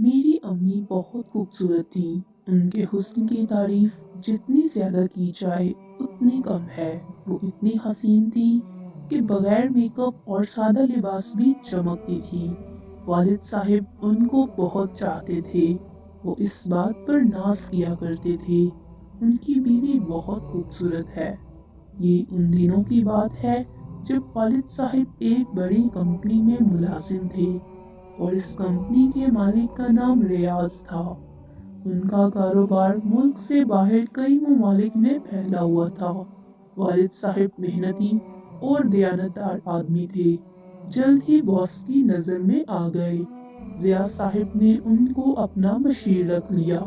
मेरी अम्मी बहुत खूबसूरत थीं। उनके हुस्न की तारीफ जितनी ज़्यादा की जाए उतनी कम है। वो इतनी हसीन थी कि बगैर मेकअप और सादा लिबास भी चमकती थी। वालिद साहिब उनको बहुत चाहते थे। वो इस बात पर नाज किया करते थे, उनकी बीवी बहुत खूबसूरत है। ये उन दिनों की बात है जब वालिद साहिब एक बड़ी कंपनी में मुलाजिम थे और इस कंपनी के मालिक का नाम रियाज था। उनका कारोबार मुल्क से बाहर कई ममालिक में फैला हुआ था। वालिद साहिब मेहनती और दयानतदार आदमी थे। जल्द ही बॉस की नज़र में आ गए। जिया साहिब ने उनको अपना मशीर रख लिया।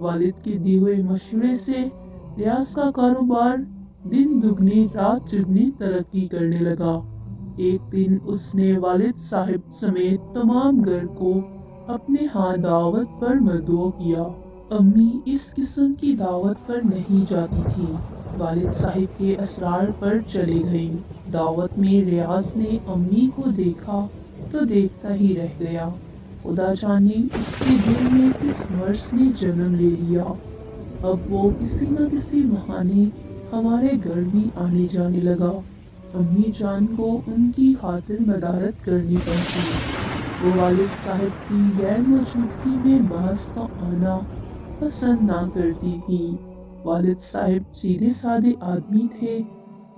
वालिद के दिए हुए मशवरे से रियाज का कारोबार दिन दुगनी रात चुगनी तरक्की करने लगा। एक दिन उसने वालिद साहिब समेत तमाम घर को अपने यहाँ दावत पर मदऊ किया। अम्मी इस किस्म की दावत पर नहीं जाती थी। वालिद साहिब के असरार पर चले गईं। दावत में रियाज ने अम्मी को देखा तो देखता ही रह गया। खुदा जाने उसके दिल में किस मर्ज ने जन्म ले लिया। अब वो किसी न किसी बहाने हमारे घर भी आने जाने लगा। अम्मी जान को उनकी खातिर मदारत करनी पड़ती। वो वालिद साहिब की गैर मौजूदगी में बहस का आना पसंद ना करती थी। वालिद साहिब सीधे साधे आदमी थे।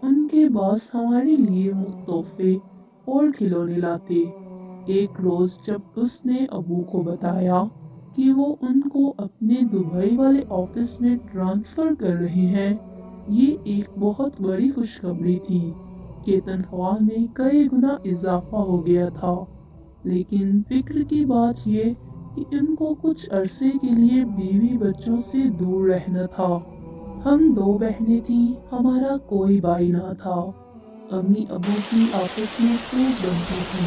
उनके बॉस हमारे लिए तोहफे और खिलौने लाते। एक रोज जब उसने अबू को बताया कि वो उनको अपने दुबई वाले ऑफिस में ट्रांसफर कर रहे हैं, ये एक बहुत बड़ी खुशखबरी थी कि तनख्वाह में कई गुना इजाफा हो गया था। लेकिन फिक्र की बात ये कि इनको कुछ अरसे के लिए बीवी बच्चों से दूर रहना था। हम दो बहनें थीं, हमारा कोई भाई ना था। अम्मी अबू की आपस में खूब बनती थी।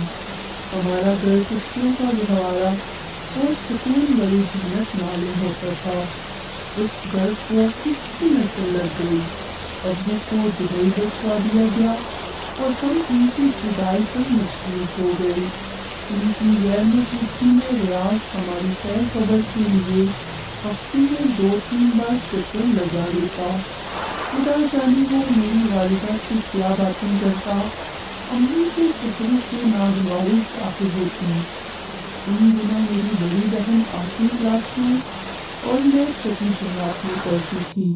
हमारा घर खुशियों का गहवारा और सुकून भरी जन्नत मालूम होता था। उस घर को किसकी नजर लग गई। अबू को दुबई भिजवा दिया गया और हम उनकी जुदाई पर मशहूर हो गए। उनकी गैर मौजूदगी में रियाज हमारी खैर खबर के लिए हफ्ते में 2-3 बार चक्कर लगा लेता। खुदा जाने वो मेरी वालिदा से क्या बातें करता। अम्मी के चेहरे से नागवारी साहिब होती। उन दिनों मेरी बड़ी बहन 8वीं क्लास में और मैं 6वीं जमात में पढ़ती थी।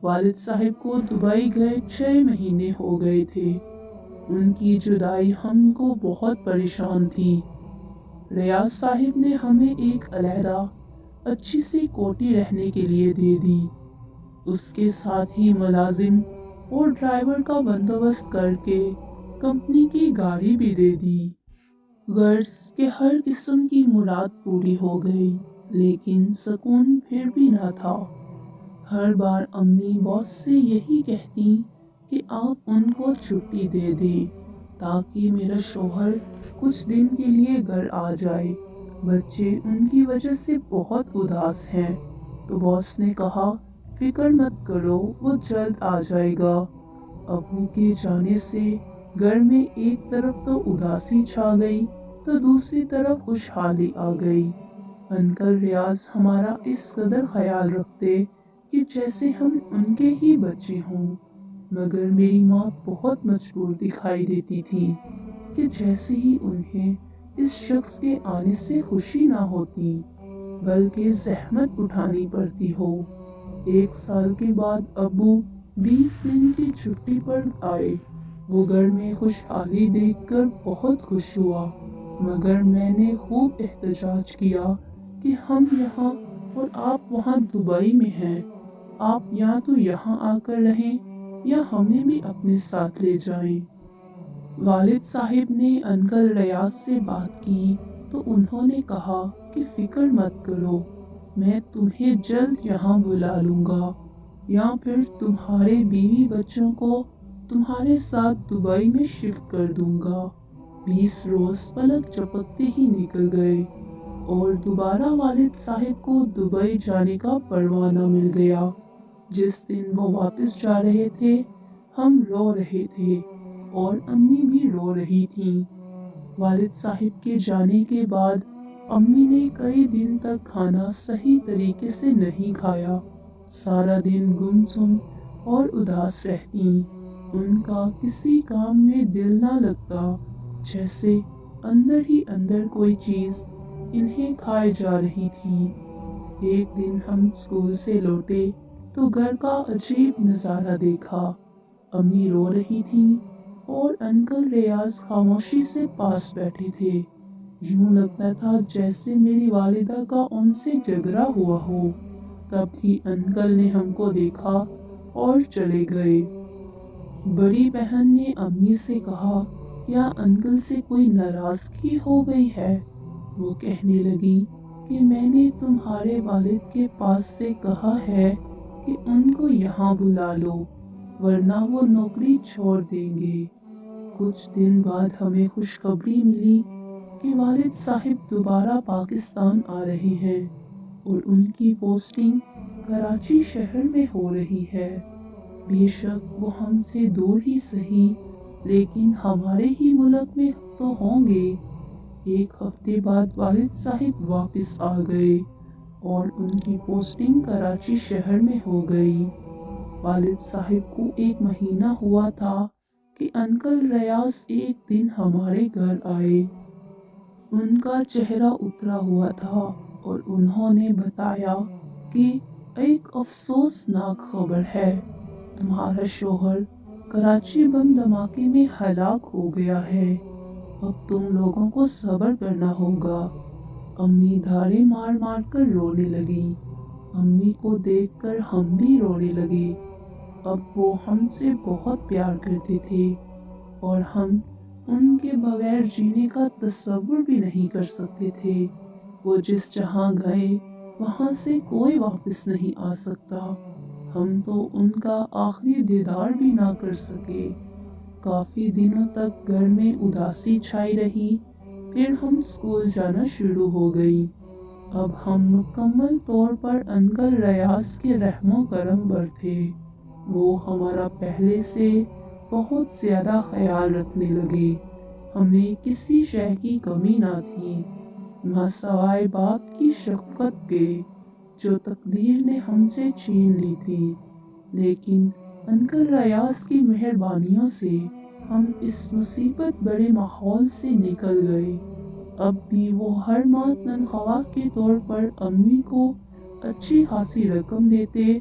वालिद साहिब को दुबई गए 6 महीने हो गए थे। उनकी जुदाई हमको बहुत परेशान थी। रियाज साहिब ने हमें एक अलहदा अच्छी सी कोठी रहने के लिए दे दी। उसके साथ ही मुलाजिम और ड्राइवर का बंदोबस्त करके कंपनी की गाड़ी भी दे दी। गर्ज के हर किस्म की मुराद पूरी हो गई, लेकिन सुकून फिर भी ना था। हर बार अम्मी बॉस से यही कहती कि आप उनको छुट्टी दे दें ताकि मेरा शौहर कुछ दिन के लिए घर आ जाए। बच्चे उनकी वजह से बहुत उदास हैं। तो बॉस ने कहा, फिक्र मत करो, वो जल्द आ जाएगा। अबू के जाने से घर में एक तरफ तो उदासी छा गई तो दूसरी तरफ खुशहाली आ गई। अंकल रियाज हमारा इस कदर ख्याल रखते कि जैसे हम उनके ही बच्चे हों। मगर मेरी माँ बहुत मजबूर दिखाई देती थी कि जैसे ही उन्हें इस शख्स के आने से खुशी ना होती बल्कि जहमत उठानी पड़ती हो। 1 साल के बाद अबू 20 दिन की छुट्टी पर आए। वो घर में खुशहाली देखकर बहुत खुश हुआ, मगर मैंने खूब एहतजाज किया कि हम यहाँ और आप वहाँ दुबई में हैं। आप या तो यहाँ आकर रहें या हमें भी अपने साथ ले जाएं। वालिद साहिब ने अंकल रियाज से बात की तो उन्होंने कहा कि फिक्र मत करो, मैं तुम्हें जल्द यहाँ बुला लूँगा या फिर तुम्हारे बीवी बच्चों को तुम्हारे साथ दुबई में शिफ्ट कर दूँगा। 20 रोज पलक झपकते ही निकल गए और दोबारा वालिद साहिब को दुबई जाने का परवाना मिल गया। जिस दिन वो वापस जा रहे थे, हम रो रहे थे और अम्मी भी रो रही थीं। वालिद साहिब के जाने के बाद अम्मी ने कई दिन तक खाना सही तरीके से नहीं खाया। सारा दिन गुमसुम और उदास रहती। उनका किसी काम में दिल ना लगता, जैसे अंदर ही अंदर कोई चीज़ इन्हें खाए जा रही थी। एक दिन हम स्कूल से लौटे तो घर का अजीब नज़ारा देखा। अम्मी रो रही थी और अंकल रियाज खामोशी से पास बैठे थे। यूं लगता था जैसे मेरी वालिदा का उनसे झगड़ा हुआ हो। तभी अंकल ने हमको देखा और चले गए। बड़ी बहन ने अम्मी से कहा, क्या अंकल से कोई नाराज़गी हो गई है? वो कहने लगी कि मैंने तुम्हारे वालिद के पास से कहा है कि उनको यहाँ बुला लो, वरना वो नौकरी छोड़ देंगे। कुछ दिन बाद हमें खुशखबरी मिली कि वालिद साहिब दोबारा पाकिस्तान आ रहे हैं और उनकी पोस्टिंग कराची शहर में हो रही है। बेशक वो हमसे दूर ही सही, लेकिन हमारे ही मुल्क में तो होंगे। एक हफ्ते बाद वालिद साहिब वापस आ गए और उनकी पोस्टिंग कराची शहर में हो गई। वालिद साहिब को 1 महीना हुआ था कि अंकल रियाज एक दिन हमारे घर आए। उनका चेहरा उतरा हुआ था और उन्होंने बताया कि एक अफसोसनाक खबर है, तुम्हारा शोहर कराची बम धमाके में हलाक हो गया है। अब तुम लोगों को सब्र करना होगा। अम्मी धारे मार मार कर रोने लगी। अम्मी को देखकर हम भी रोने लगे। अब वो हमसे बहुत प्यार करते थे और हम उनके बगैर जीने का तसव्वुर भी नहीं कर सकते थे। वो जिस जहाँ गए वहाँ से कोई वापस नहीं आ सकता। हम तो उनका आखिरी दीदार भी ना कर सके। काफ़ी दिनों तक घर में उदासी छाई रही। फिर हम स्कूल जाना शुरू हो गई। अब हम मुकम्मल तौर पर अंकल रियाज के रहमो करम पर थे। वो हमारा पहले से बहुत ज़्यादा ख्याल रखने लगे। हमें किसी शय की कमी ना थी, ना सवाए बाप की शफ़क़त के, जो तकदीर ने हमसे छीन ली थी। लेकिन अंकल रियाज की मेहरबानियों से हम इस मुसीबत बड़े माहौल से निकल गए। अब भी वो हर माह तनख्वाह के तौर पर अम्मी को अच्छी खासी रकम देते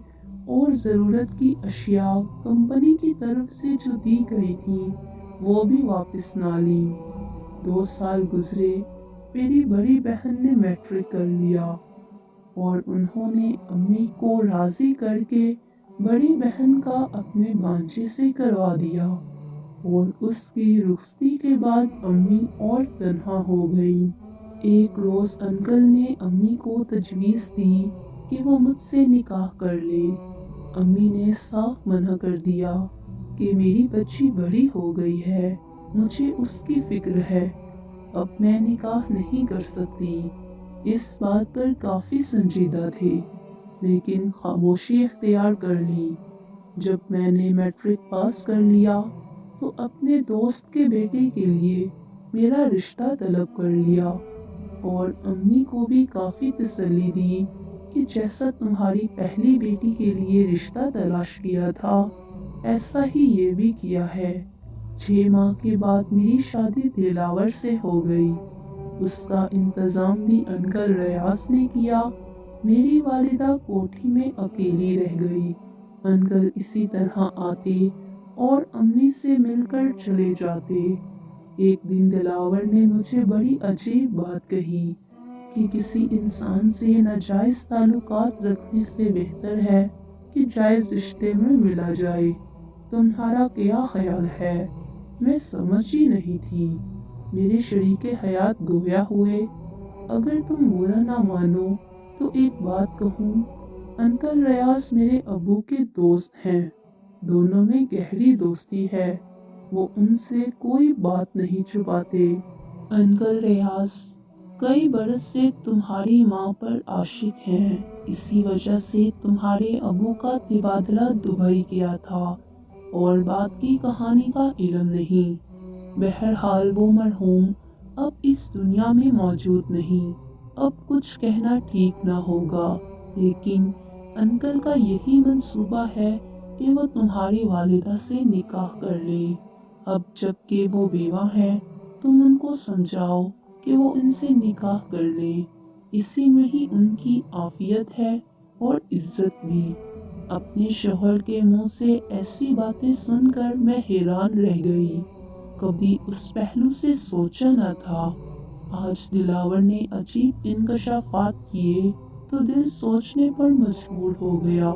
और ज़रूरत की अशिया कंपनी की तरफ से जो दी गई थी वो भी वापस ना ली। 2 साल गुजरे। मेरी बड़ी बहन ने मैट्रिक कर लिया और उन्होंने अम्मी को राज़ी करके बड़ी बहन का अपने भांजे से करवा दिया और उसकी रुखसती के बाद अम्मी और तन्हा हो गई। एक रोज़ अंकल ने अम्मी को तजवीज़ दी कि वो मुझसे निकाह कर ले। अम्मी ने साफ मना कर दिया कि मेरी बच्ची बड़ी हो गई है, मुझे उसकी फिक्र है, अब मैं निकाह नहीं कर सकती। इस बात पर काफ़ी संजीदा थे, लेकिन खामोशी इख्तियार कर ली। जब मैंने मैट्रिक पास कर लिया तो अपने दोस्त के बेटे के लिए मेरा रिश्ता तलब कर लिया और अम्मी को भी काफ़ी तसल्ली दी कि जैसा तुम्हारी पहली बेटी के लिए रिश्ता तलाश किया था, ऐसा ही ये भी किया है। 6 माह के बाद मेरी शादी दिलावर से हो गई। उसका इंतज़ाम भी अंकल रियाज ने किया। मेरी वालिदा कोठी में अकेली रह गई। अंकल इसी तरह आते और अम्मी से मिलकर चले जाते। एक दिन दिलावर ने मुझे बड़ी अजीब बात कही कि किसी इंसान से नाजायज़ ताल्लुकात रखने से बेहतर है कि जायज़ रिश्ते में मिला जाए। तुम्हारा क्या ख्याल है? मैं समझ ही नहीं थी। मेरे शरीके हयात गोया हुए। अगर तुम बुरा ना मानो तो एक बात कहूँ, अंकल रियाज मेरे अबू के दोस्त हैं। दोनों में गहरी दोस्ती है। वो उनसे कोई बात नहीं छुपाते। अंकल रियाज कई बरस से तुम्हारी माँ पर आशिक हैं। इसी वजह से तुम्हारे अबू का तबादला दुबई किया था और बात की कहानी का इल्म नहीं। बहरहाल वो मरहूम अब इस दुनिया में मौजूद नहीं। अब कुछ कहना ठीक ना होगा, लेकिन अंकल का यही मंसूबा है कि वो तुम्हारी वालिदा से निकाह कर ले। अब जबकि वो बेवा है, तुम उनको समझाओ कि वो इनसे निकाह कर ले। इसी में ही उनकी आफियत है और इज्जत भी। अपने शौहर के मुंह से ऐसी बातें सुनकर मैं हैरान रह गई। कभी उस पहलू से सोचा न था। आज दिलावर ने अजीब इंकशाफात किए तो दिल सोचने पर मजबूर हो गया।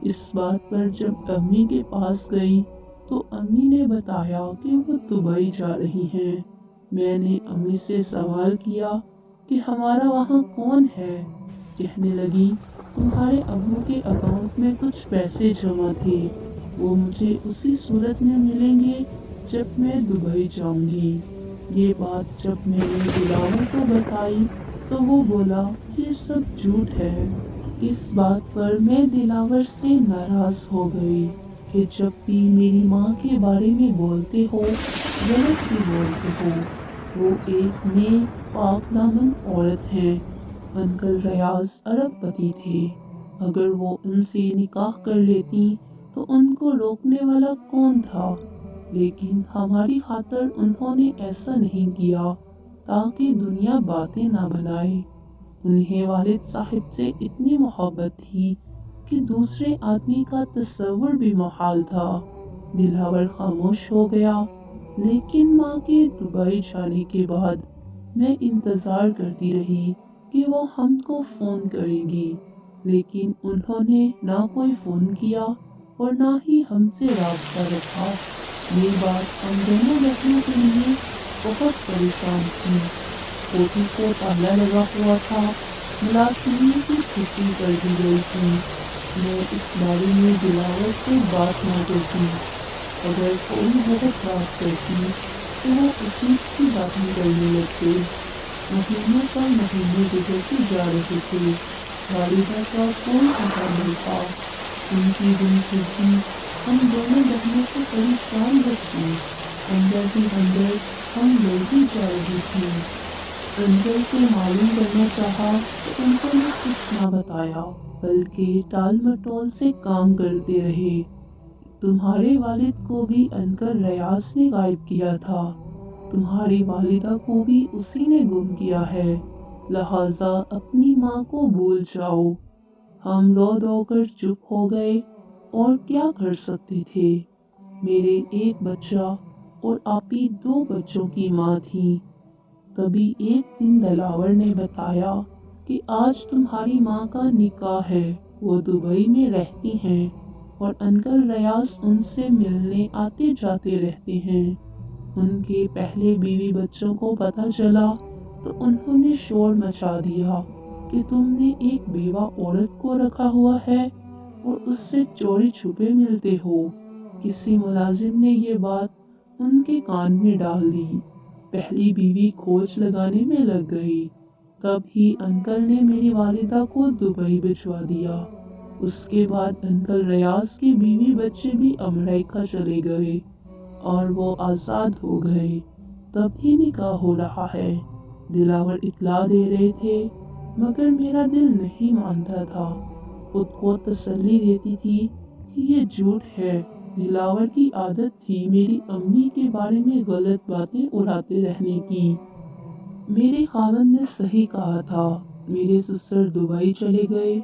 इस बात पर जब अम्मी के पास गई तो अम्मी ने बताया कि वो दुबई जा रही हैं। मैंने अम्मी से सवाल किया कि हमारा वहाँ कौन है। कहने लगी, तुम्हारे अब्बू के अकाउंट में कुछ पैसे जमा थे, वो मुझे उसी सूरत में मिलेंगे जब मैं दुबई जाऊंगी। ये बात जब मैंने दिलावर को बताई तो वो बोला ये सब झूठ है। इस बात पर मैं दिलावर से नाराज हो गई कि जब भी मेरी माँ के बारे में बोलते हो गलत ही बोलते हो। वो एक नेक पाक दामन औरत हैं। अंकल रियाज अरबपति थे। अगर वो उनसे निकाह कर लेती तो उनको रोकने वाला कौन था। लेकिन हमारी खातिर उन्होंने ऐसा नहीं किया ताकि दुनिया बातें ना बनाए। उन्हें वालिद साहिब से इतनी मोहब्बत थी कि दूसरे आदमी का तस्वुर भी मुहाल था। दिलावर खामोश हो गया, लेकिन माँ के दुबई जाने के बाद मैं इंतज़ार करती रही कि वो हमको फ़ोन करेंगी, लेकिन उन्होंने ना कोई फ़ोन किया और ना ही हमसे राब्ता रखा। ये बात हम दोनों बहनों के लिए बहुत परेशान थी। कोठी को ताला लगा हुआ था, मुलाजिमीन की छुट्टी कर दी गई थी। मैं इस बारे में दिलावर से बात न करती। अगर कोई बहुत बात करती तो वो अजीब सी बातें करने लगते। महीनों पर महीने गुजरते जा रहे थे। वालिदा का कोई पता नहीं था। उनकी गुमशुदगी हम दोनों बहनों को परेशान रखती। अंदर ही अंदर हम लड़ती जा रही थी। अंकल से मालूम करना चाहा तो उन्होंने कुछ ना बताया, बल्कि टाल मटोल से काम करते रहे। तुम्हारे वालिद को भी अंकल रियाज ने गायब किया था। तुम्हारी वालिदा को भी उसी ने गुम किया है। लिहाजा अपनी माँ को भूल जाओ। हम रो रो कर चुप हो गए और क्या कर सकते थे। मेरे एक बच्चा और आपी 2 बच्चों की माँ थी। तभी एक दिन दिलावर ने बताया कि आज तुम्हारी माँ का निकाह है। वो दुबई में रहती हैं और अंकल रियाज उनसे मिलने आते जाते रहते हैं। उनके पहले बीवी बच्चों को पता चला तो उन्होंने शोर मचा दिया कि तुमने एक बेवा औरत को रखा हुआ है और उससे चोरी छुपे मिलते हो। किसी मुलाजिम ने ये बात उनके कान में डाल दी। पहली बीवी खोज लगाने में लग गई। तब ही अंकल ने मेरी वालिदा को दुबई भिजवा दिया। उसके बाद अंकल रियाज के बीवी बच्चे भी अमेरिका चले गए और वो आज़ाद हो गए। तब ही निकाह हो रहा है। दिलावर इतला दे रहे थे, मगर मेरा दिल नहीं मानता था। खुद को तसल्ली देती थी कि ये झूठ है। दिलावर की आदत थी मेरी अम्मी के बारे में गलत बातें उड़ाते रहने की। मेरे खावंद ने सही कहा था। मेरे ससुर दुबई चले गए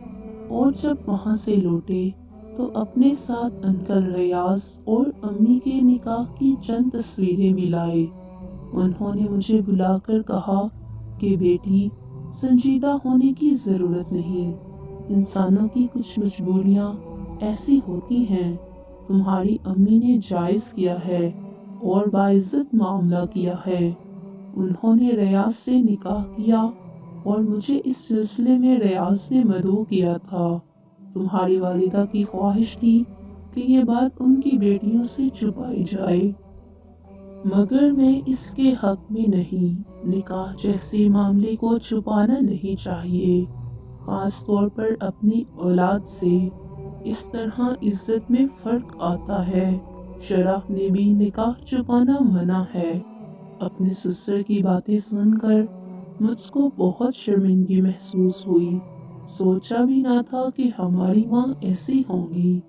और जब वहाँ से लौटे तो अपने साथ अंकल रियाज और अम्मी के निकाह की चंद तस्वीरें भी लाए। उन्होंने मुझे बुलाकर कहा कि बेटी, संजीदा होने की ज़रूरत नहीं। इंसानों की कुछ मजबूरियाँ ऐसी होती हैं। तुम्हारी अम्मी ने जायज़ किया है और बाइज्जत मामला किया है। उन्होंने रियाज से निकाह किया और मुझे इस सिलसिले में रियाज ने मदऊ किया था। तुम्हारी वालिदा की ख्वाहिश थी कि ये बात उनकी बेटियों से छुपाई जाए, मगर मैं इसके हक में नहीं। निकाह जैसे मामले को छुपाना नहीं चाहिए, खास तौर पर अपनी औलाद से। इस तरह इज्जत में फ़र्क आता है। शरफ ने भी निकाह छुपाना मना है। अपने ससुर की बातें सुनकर मुझ को बहुत शर्मिंदगी महसूस हुई। सोचा भी ना था कि हमारी माँ ऐसी होंगी।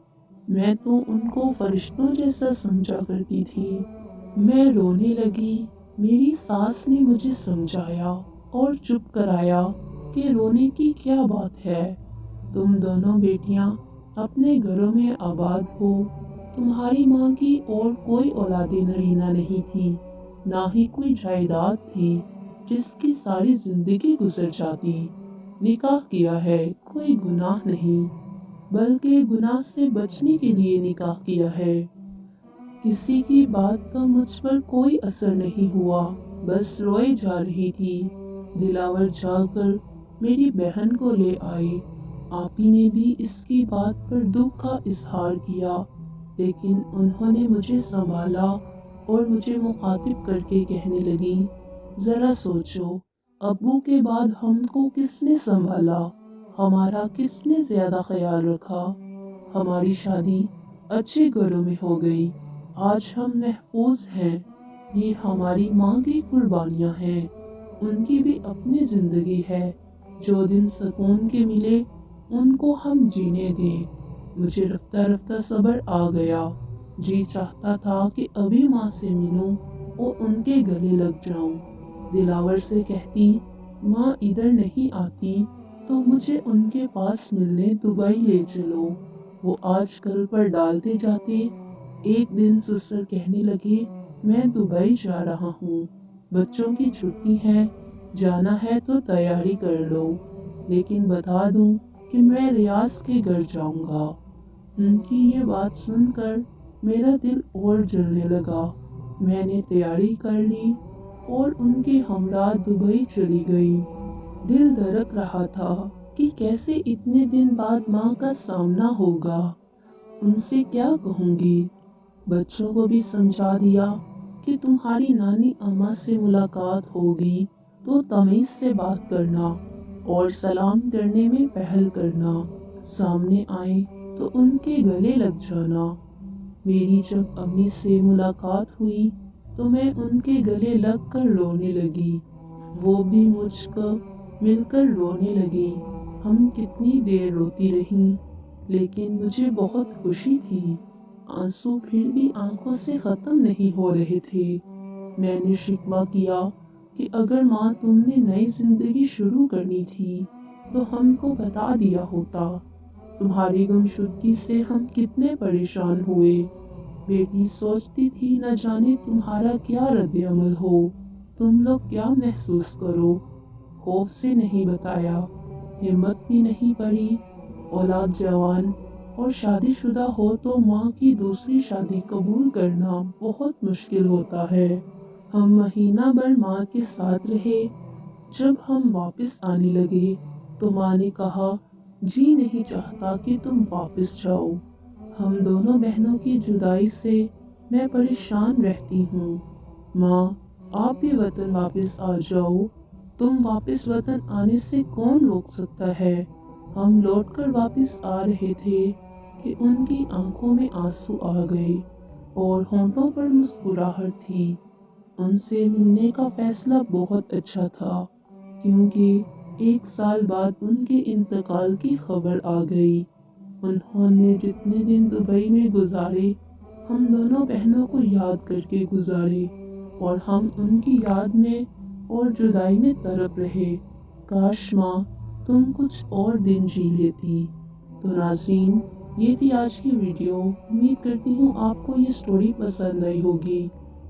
मैं तो उनको फरिश्तों जैसा समझा करती थी। मैं रोने लगी। मेरी सास ने मुझे समझाया और चुप कराया कि रोने की क्या बात है। तुम दोनों बेटियां अपने घरों में आबाद हो। तुम्हारी माँ की और कोई औलादे नरीना नहीं थी, ना ही कोई जायदाद थी जिसकी सारी जिंदगी गुजर जाती। निकाह किया है, कोई गुनाह नहीं, बल्कि गुनाह से बचने के लिए निकाह किया है। किसी की बात का मुझ पर कोई असर नहीं हुआ, बस रोए जा रही थी। दिलावर जाकर मेरी बहन को ले आए। आपी ने भी इसकी बात पर दुख का इजहार किया, लेकिन उन्होंने मुझे संभाला और मुझे मुखातिब करके कहने लगी, जरा सोचो, अब्बू के बाद हमको किसने संभाला, हमारा किसने ज्यादा ख्याल रखा। हमारी शादी अच्छे घरों में हो गई, आज हम महफूज हैं। ये हमारी माँ की कुर्बानियाँ हैं, उनकी भी अपनी जिंदगी है। जो दिन सुकून के मिले उनको हम जीने दें। मुझे रफ्ता रफ्ता सब्र आ गया। जी चाहता था कि अभी माँ से मिलूं और उनके गले लग जाऊं। दिलावर से कहती, माँ इधर नहीं आती तो मुझे उनके पास मिलने दुबई ले चलो। वो आजकल पर डालते जाते। एक दिन ससुर कहने लगे, मैं दुबई जा रहा हूँ, बच्चों की छुट्टी है, जाना है तो तैयारी कर लो, लेकिन बता दूं कि मैं रियाज के घर जाऊंगा। उनकी ये बात सुनकर मेरा दिल और जलने लगा। मैंने तैयारी कर ली और उनके हमरा दुबई चली गई। दिल धड़क रहा था कि कैसे इतने दिन बाद माँ का सामना होगा, उनसे क्या कहूँगी। बच्चों को भी समझा दिया कि तुम्हारी नानी अम्मा से मुलाकात होगी तो तमीज से बात करना और सलाम करने में पहल करना। सामने आए तो उनके गले लग जाना। मेरी जब अम्मी से मुलाकात हुई तो मैं उनके गले लग कर रोने लगी। वो भी मुझको मिलकर रोने लगी। हम कितनी देर रोती रहीं, लेकिन मुझे बहुत खुशी थी। आंसू फिर भी आंखों से खत्म नहीं हो रहे थे। मैंने शिकवा किया कि अगर माँ तुमने नई जिंदगी शुरू करनी थी तो हमको बता दिया होता। तुम्हारी गुमशुदगी से हम कितने परेशान हुए। बेटी सोचती थी न जाने तुम्हारा क्या रद्द अमल हो, तुम लोग क्या महसूस करो। खौफ से नहीं बताया, हिम्मत भी नहीं पड़ी। औलाद जवान और शादीशुदा हो तो माँ की दूसरी शादी कबूल करना बहुत मुश्किल होता है। हम महीना भर माँ के साथ रहे। जब हम वापस आने लगे तो माँ ने कहा, जी नहीं चाहता कि तुम वापस जाओ। हम दोनों बहनों की जुदाई से मैं परेशान रहती हूँ। माँ, आप भी वतन वापस आ जाओ। तुम वापस वतन आने से कौन रोक सकता है। हम लौटकर वापस आ रहे थे कि उनकी आंखों में आंसू आ गए और होंठों पर मुस्कुराहट थी। उनसे मिलने का फैसला बहुत अच्छा था, क्योंकि 1 साल बाद उनके इंतकाल की खबर आ गई। उन्होंने जितने दिन दुबई में गुजारे हम दोनों बहनों को याद करके गुजारे, और हम उनकी याद में और जुदाई में तड़प रहे। काश माँ तुम कुछ और दिन जी लेती। तो नाज़रीन, ये थी आज की वीडियो। उम्मीद करती हूँ आपको ये स्टोरी पसंद आई होगी।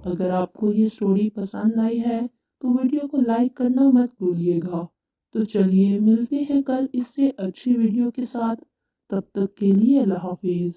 अगर आपको ये स्टोरी पसंद आई है तो वीडियो को लाइक करना मत भूलिएगा। तो चलिए मिलते हैं कल इससे अच्छी वीडियो के साथ। तब तक के लिए अल्लाह हाफिज़।